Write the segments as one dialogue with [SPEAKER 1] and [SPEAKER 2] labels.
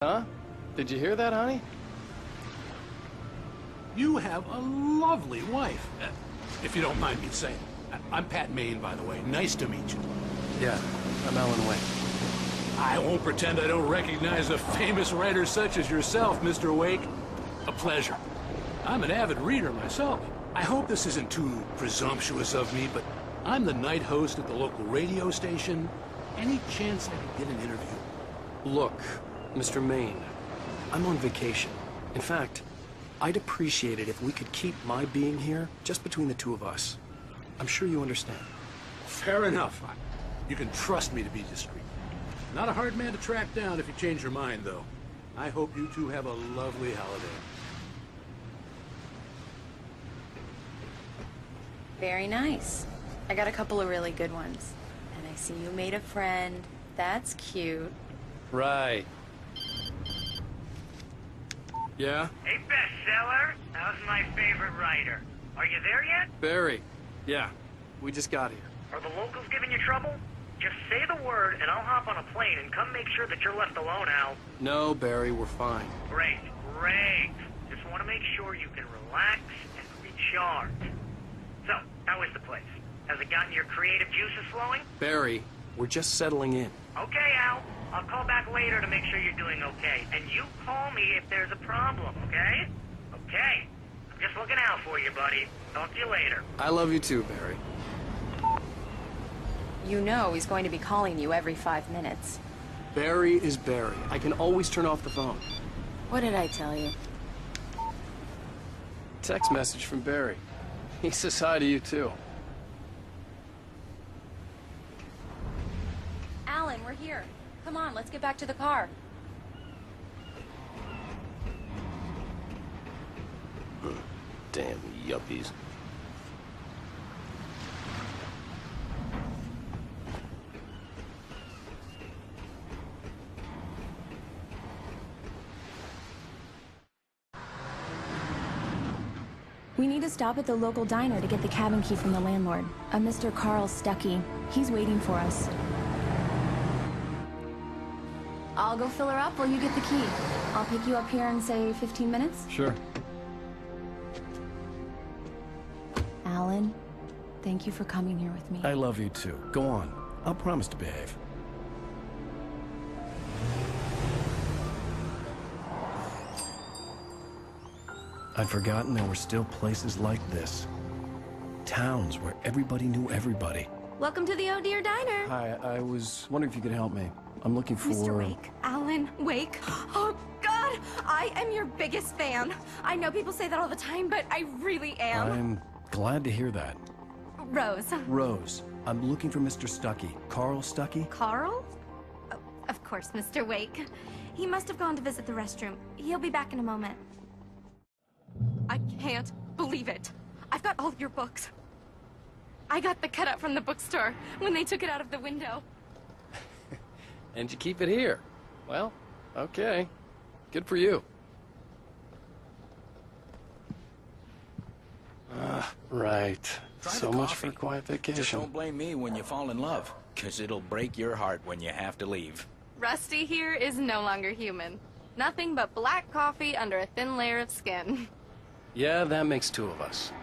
[SPEAKER 1] Huh? Did you hear that, honey?
[SPEAKER 2] You have a lovely wife, if you don't mind me saying. I'm Pat Maine, by the way. Nice to meet you.
[SPEAKER 1] Yeah, I'm Alan Wake.
[SPEAKER 2] I won't pretend I don't recognize a famous writer such as yourself, Mr. Wake. A pleasure. I'm an avid reader myself. I hope this isn't too presumptuous of me, but I'm the night host at the local radio station. Any chance I could get an interview?
[SPEAKER 1] Look, Mr. Maine, I'm on vacation. In fact, I'd appreciate it if we could keep my being here just between the two of us. I'm sure you understand.
[SPEAKER 2] Fair enough. You can trust me to be discreet. Not a hard man to track down if you change your mind, though. I hope you two have a lovely holiday.
[SPEAKER 3] Very nice. I got a couple of really good ones. And I see you made a friend. That's cute.
[SPEAKER 1] Right. Yeah?
[SPEAKER 4] Hey, bestseller. How's my favorite writer? Are you there yet?
[SPEAKER 1] Barry. Yeah. We just got here.
[SPEAKER 4] Are the locals giving you trouble? Just say the word and I'll hop on a plane and come make sure that you're left alone, Al.
[SPEAKER 1] No, Barry, we're fine.
[SPEAKER 4] Great, great. Just want to make sure you can relax and recharge. So, how is the place? Has it gotten your creative juices flowing?
[SPEAKER 1] Barry, we're just settling in.
[SPEAKER 4] Okay, Al. I'll call back later to make sure you're doing okay. And you call me if there's a problem, okay? Okay. I'm just looking out for you, buddy. Talk to you later.
[SPEAKER 1] I love you too, Barry.
[SPEAKER 3] You know he's going to be calling you every 5 minutes.
[SPEAKER 1] Barry is Barry. I can always turn off the phone.
[SPEAKER 3] What did I tell you?
[SPEAKER 1] Text message from Barry. He says hi to you too.
[SPEAKER 3] Alan, we're here. Come on, let's get back to the car.
[SPEAKER 1] Damn yuppies.
[SPEAKER 5] We need to stop at the local diner to get the cabin key from the landlord, a Mr. Carl Stuckey. He's waiting for us. I'll go fill her up while you get the key. I'll pick you up here in, say, 15 minutes?
[SPEAKER 1] Sure.
[SPEAKER 5] Alan, thank you for coming here with me.
[SPEAKER 1] I love you too. Go on. I'll promise to behave. I'd forgotten there were still places like this. Towns where everybody knew everybody.
[SPEAKER 5] Welcome to the Oh Dear Diner.
[SPEAKER 1] Hi, I was wondering if you could help me. I'm looking for...
[SPEAKER 5] Mr. Wake. Alan Wake. Oh, God! I am your biggest fan. I know people say that all the time, but I really am.
[SPEAKER 1] I'm glad to hear that.
[SPEAKER 5] Rose.
[SPEAKER 1] Rose, I'm looking for Mr. Stuckey. Carl Stuckey?
[SPEAKER 5] Carl? Oh, of course, Mr. Wake. He must have gone to visit the restroom. He'll be back in a moment. I can't believe it. I've got all your books. I got the cutout from the bookstore when they took it out of the window.
[SPEAKER 1] And you keep it here. Well, okay. Good for you. Right. So much for a quiet vacation.
[SPEAKER 6] Just don't blame me when you fall in love, 'cause it'll break your heart when you have to leave.
[SPEAKER 7] Rusty here is no longer human. Nothing but black coffee under a thin layer of skin.
[SPEAKER 1] Yeah, that makes two of us.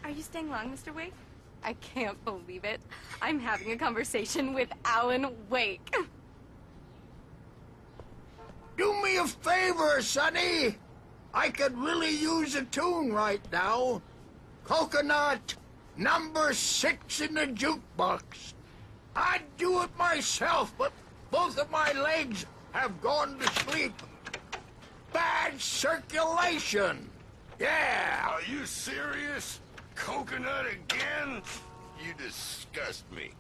[SPEAKER 7] Are you staying long, Mr. Wake? I can't believe it. I'm having a conversation with Alan Wake.
[SPEAKER 8] Do me a favor, Sonny. I could really use a tune right now. Coconut, number 6 in the jukebox. I'd do it myself, but both of my legs have gone to sleep. Bad circulation. Yeah.
[SPEAKER 9] Are you serious? Coconut again? You disgust me.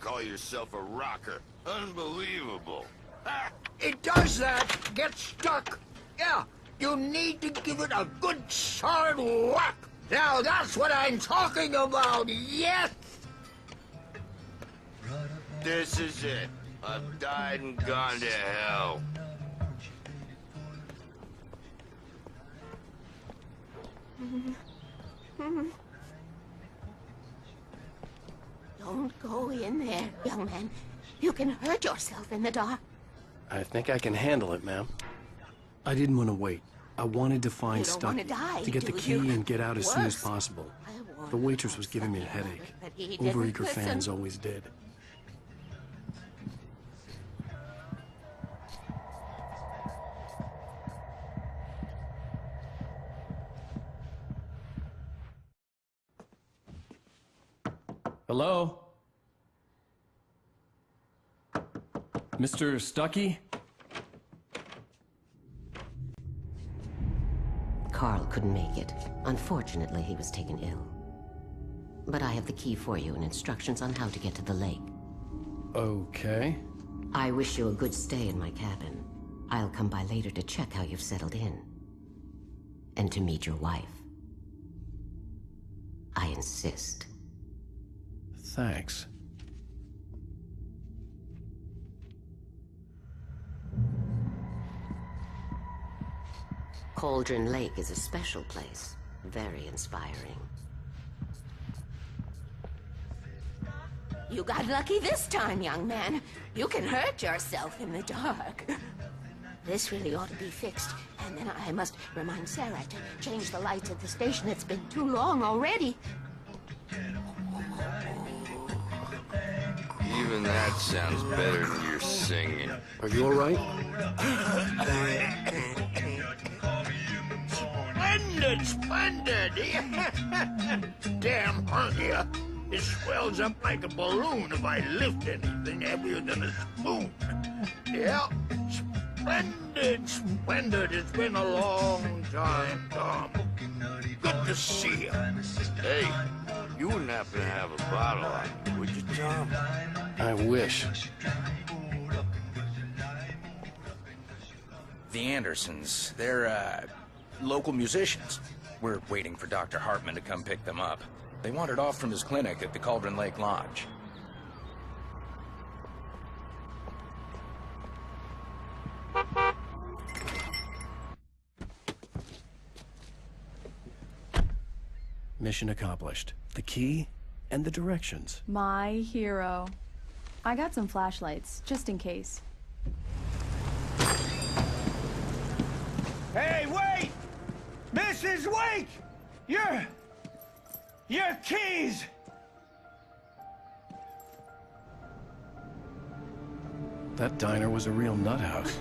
[SPEAKER 9] Call yourself a rocker. Unbelievable. Ha!
[SPEAKER 8] It does that. Get stuck. Yeah. You need to give it a good solid whack. Now that's what I'm talking about. Yes.
[SPEAKER 9] This is it. I've died and gone to hell.
[SPEAKER 10] Don't go in there, young man. You can hurt yourself in the dark.
[SPEAKER 1] I think I can handle it, ma'am. I didn't want to wait. I wanted to find
[SPEAKER 10] You don't
[SPEAKER 1] Stucky,
[SPEAKER 10] wanna die,
[SPEAKER 1] to get the
[SPEAKER 10] do
[SPEAKER 1] key
[SPEAKER 10] you?
[SPEAKER 1] and get out as soon as
[SPEAKER 10] Worse.
[SPEAKER 1] possible.
[SPEAKER 10] I warned
[SPEAKER 1] The waitress
[SPEAKER 10] you,
[SPEAKER 1] was giving me a
[SPEAKER 10] Stucky,
[SPEAKER 1] headache.
[SPEAKER 10] but he didn't
[SPEAKER 1] Overeager
[SPEAKER 10] listen.
[SPEAKER 1] fans always did. Hello? Mr. Stucky?
[SPEAKER 10] Carl couldn't make it. Unfortunately, he was taken ill. But I have the key for you and instructions on how to get to the lake.
[SPEAKER 1] Okay.
[SPEAKER 10] I wish you a good stay in my cabin. I'll come by later to check how you've settled in. And to meet your wife. I insist.
[SPEAKER 1] Thanks.
[SPEAKER 10] Cauldron Lake is a special place. Very inspiring. You got lucky this time, young man. You can hurt yourself in the dark. This really ought to be fixed. And then I must remind Sarah to change the lights at the station. It's been too long already.
[SPEAKER 9] Even that sounds better than your singing.
[SPEAKER 1] Are you all right?
[SPEAKER 8] Splendid, splendid! Damn hernia. It swells up like a balloon if I lift anything heavier than a spoon. Yeah, splendid, splendid. It's been a long time, Tom. Good to see you.
[SPEAKER 9] Hey, you wouldn't happen to have a bottle on you, would you, Tom?
[SPEAKER 1] I wish.
[SPEAKER 6] The Andersons, they're, local musicians. We're waiting for Dr. Hartman to come pick them up. They wandered off from his clinic at the Cauldron Lake Lodge.
[SPEAKER 1] Mission accomplished. The key and the directions.
[SPEAKER 11] My hero. I got some flashlights, just in case.
[SPEAKER 12] Hey, wait! Mrs. Wake! Your keys!
[SPEAKER 1] That diner was a real nut house.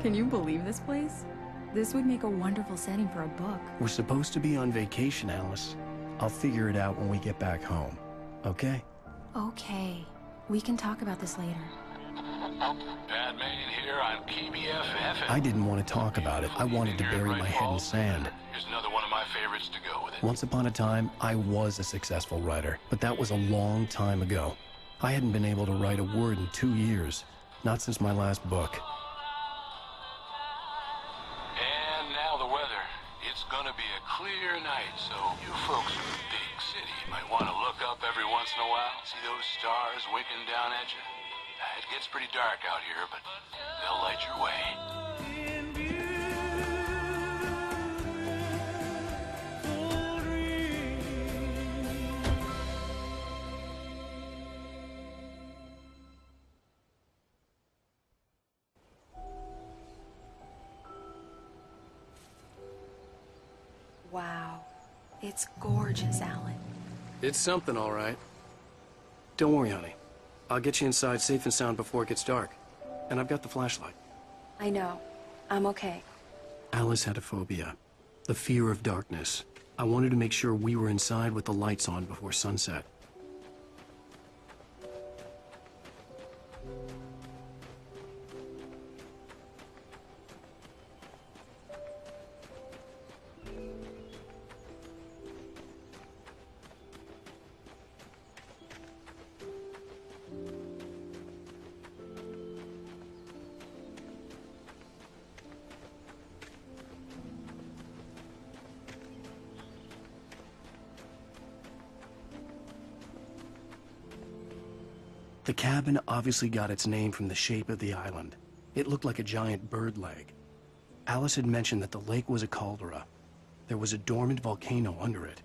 [SPEAKER 11] Can you believe this place? This would make a wonderful setting for a book.
[SPEAKER 1] We're supposed to be on vacation, Alice. I'll figure it out when we get back home. Okay?
[SPEAKER 11] Okay. We can talk about this later.
[SPEAKER 2] Pat Main here on KBFF.
[SPEAKER 1] I didn't want to talk about it. I wanted to bury my head in sand.
[SPEAKER 2] Here's another one of my favorites to go with it.
[SPEAKER 1] Once upon a time, I was a successful writer, but that was a long time ago. I hadn't been able to write a word in 2 years. Not since my last book.
[SPEAKER 2] And now the weather. It's gonna be a clear night, so you folks in the big city might want to look up every once in a while. See those stars winking down at you? It gets pretty dark out here, but they'll light your way.
[SPEAKER 11] Wow. It's gorgeous, Alan.
[SPEAKER 1] It's something, all right. Don't worry, honey. I'll get you inside safe and sound before it gets dark. And I've got the flashlight.
[SPEAKER 11] I know. I'm okay.
[SPEAKER 1] Alice had a phobia. The fear of darkness. I wanted to make sure we were inside with the lights on before sunset. The cabin obviously got its name from the shape of the island. It looked like a giant bird leg. Alice had mentioned that the lake was a caldera. there was a dormant volcano under it.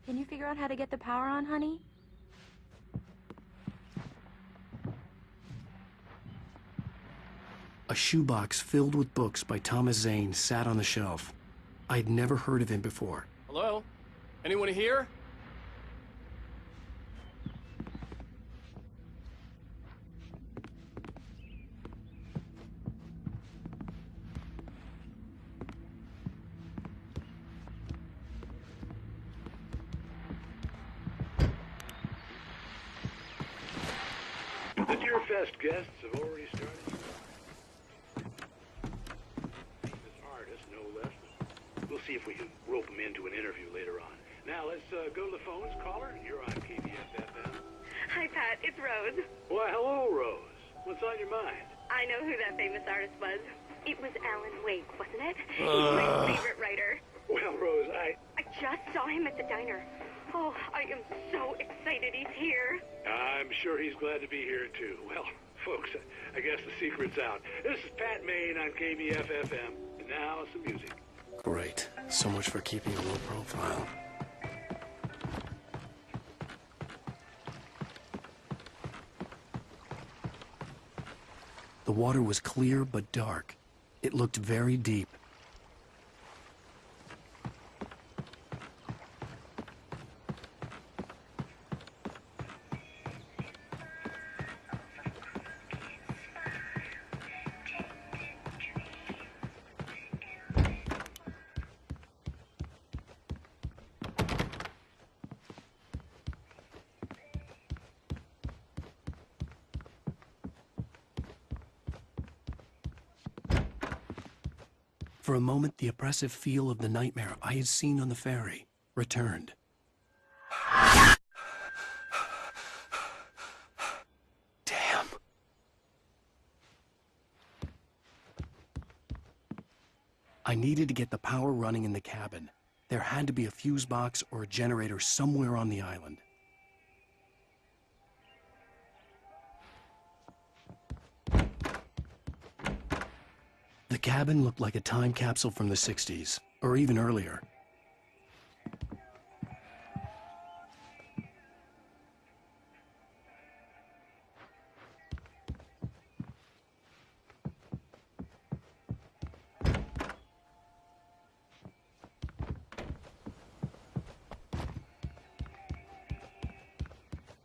[SPEAKER 3] Can you figure out how to get the power on, honey?
[SPEAKER 1] A shoebox filled with books by Thomas Zane sat on the shelf. I'd never heard of him before. Hello? Anyone here?
[SPEAKER 13] The Deerfest guests have already started. Famous artist, no less. We'll see if we can rope him into an interview later on. Now, let's go to the phones. Caller, you're on KBFFM.
[SPEAKER 14] Hi, Pat. It's Rose.
[SPEAKER 13] Why, hello, Rose. What's on your mind?
[SPEAKER 14] I know who that famous artist was. It was Alan Wake, wasn't it? He's my favorite writer.
[SPEAKER 13] Well, Rose, I
[SPEAKER 14] just saw him at the diner. Oh, I am so excited he's here.
[SPEAKER 13] I'm sure he's glad to be here, too. Well, folks, I guess the secret's out. This is Pat Maine on KBFFM. And now, some music.
[SPEAKER 1] Great. So much for keeping a low profile. The water was clear but dark. It looked very deep. For a moment, the oppressive feel of the nightmare I had seen on the ferry returned. Damn. I needed to get the power running in the cabin. There had to be a fuse box or a generator somewhere on the island. The cabin looked like a time capsule from the 60s, or even earlier.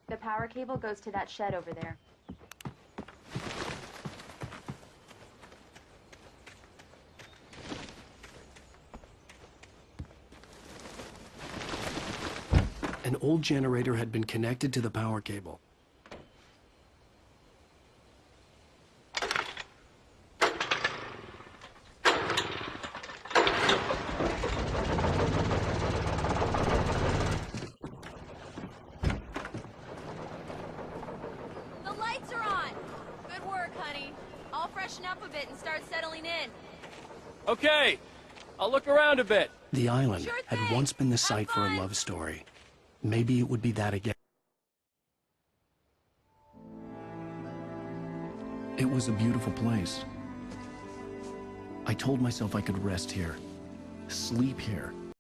[SPEAKER 3] The power cable goes to that shed over there.
[SPEAKER 1] An old generator had been connected to the power cable.
[SPEAKER 7] The lights are on! Good work, honey. I'll freshen up a bit and start settling in.
[SPEAKER 1] Okay, I'll look around a bit. The island
[SPEAKER 7] Sure
[SPEAKER 1] had
[SPEAKER 7] thing.
[SPEAKER 1] once been the site for a love story. Maybe it would be that again. It was a beautiful place. I told myself I could rest here, sleep here,